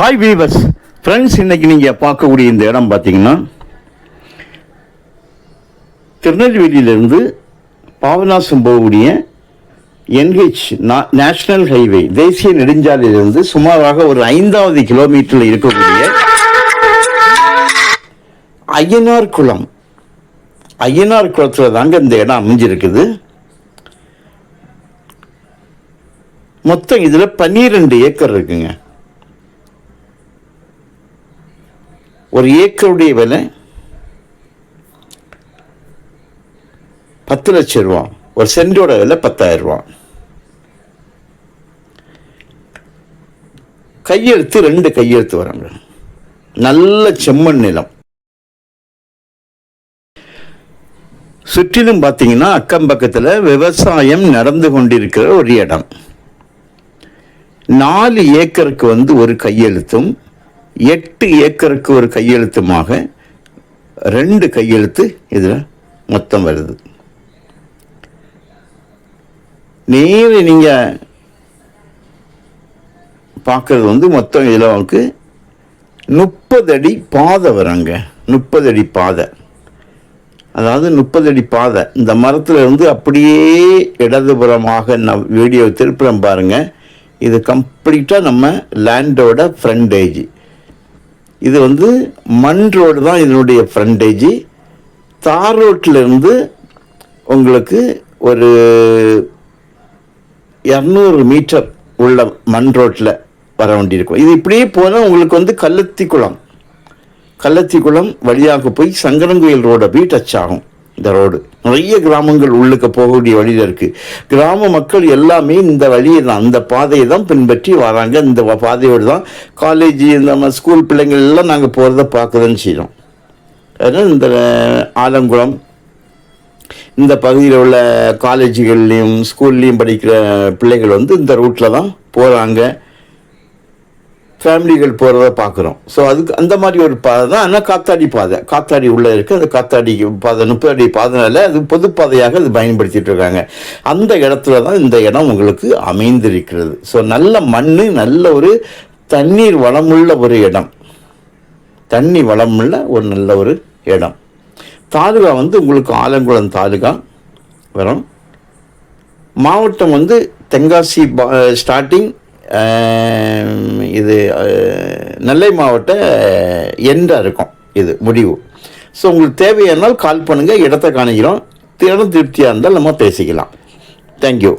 Hi viewers friends, இன்றைக்கி நீங்கள் பார்க்கக்கூடிய இந்த இடம் பார்த்தீங்கன்னா திருநெல்வேலியிலிருந்து பாபநாசம் போகக்கூடிய NH நேஷ்னல் ஹைவே தேசிய நெடுஞ்சாலையிலிருந்து சுமாராக ஒரு 5வது கிலோமீட்டரில் இருக்கக்கூடிய ஐயனார் குளத்தில் தாங்க இந்த இடம் அமைஞ்சிருக்குது. மொத்தம் இதில் 12 ஏக்கர் இருக்குங்க. ஒரு ஏக்கருடைய விலை 10 லட்சம் ரூபா, ஒரு சென்டோட விலை 10,000 ரூபா. கையெழுத்து 2 கையெழுத்து வராங்க. நல்ல செம்மண் நிலம். சுற்றிலும் பார்த்தீங்கன்னா அக்கம் பக்கத்தில் விவசாயம் நடந்து கொண்டிருக்கிற ஒரு இடம். 4 ஏக்கருக்கு ஒரு கையெழுத்தும் 8 ஏக்கருக்கு ஒரு கையெழுத்துமாக 2 கையெழுத்து இதில் மொத்தம் வருது. நேர நீங்கள் பார்க்குறது மொத்தம் இதில் 30 அடி பாதை வராங்க. 30 அடி பாதை, அதாவது 30 அடி பாதை. இந்த மரத்தில் அப்படியே இடதுபுறமாக நான் வீடியோ திருப்புறம் பாருங்கள். இது கம்ப்ளீட்டாக நம்ம லேண்டோட ஃப்ரண்டேஜ். இது மண் ரோடு தான் இதனுடைய ஃப்ரண்டேஜ். தார் ரோட்டிலிருந்து உங்களுக்கு ஒரு 200 மீட்டர் உள்ள மண் ரோட்டில் வர வேண்டியிருக்கும். இது இப்படியே போனால் உங்களுக்கு கள்ளத்திக்குளம் வழியாக போய் சங்கரன்கோயில் ரோடை போய் டச் ஆகும். இந்த ரோடு நிறைய கிராமங்கள் உள்ளுக்கு போகக்கூடிய வழியில் இருக்குது. கிராம மக்கள் எல்லாமே இந்த வழியை தான், அந்த பாதையை தான் பின்பற்றி வராங்க. இந்த பாதையோடு தான் காலேஜ், இந்த ஸ்கூல் பிள்ளைங்கள் எல்லாம் நாங்கள் போகிறத பார்க்கதான் செய்கிறோம். அதனால் இந்த ஆலங்குளம் இந்த பகுதியில் உள்ள காலேஜுகள்லேயும் ஸ்கூல்லேயும் படிக்கிற பிள்ளைகள் இந்த ரூட்டில் தான் போகிறாங்க. ஃபேமிலிகள் போகிறத பார்க்குறோம். ஸோ அதுக்கு அந்த மாதிரி ஒரு பாதை தான். ஆனால் காத்தாடி உள்ளே இருக்குது. அந்த காத்தாடி பாதை 30 அடி பாதைனால அது பொதுப்பாதையாக அது பயன்படுத்திகிட்டு இருக்காங்க. அந்த இடத்துல தான் இந்த இடம் உங்களுக்கு அமைந்திருக்கிறது. ஸோ நல்ல மண், நல்ல ஒரு தண்ணீர் வளமுள்ள ஒரு இடம். தண்ணி வளமுள்ள ஒரு நல்ல ஒரு இடம். தாலுகா உங்களுக்கு ஆலங்குளம் தாலுகா வரும். மாவட்டம் தென்காசி ஸ்டார்டிங். இது நெல்லை மாவட்ட எண்டாக இருக்கும் இது முடிவு. ஸோ உங்களுக்கு தேவையானால் கால் பண்ணுங்கள். இடத்தை காணிக்கிறோம். இடம் திருப்தியாக இருந்தால் நம்ம பேசிக்கலாம். தேங்க்யூ.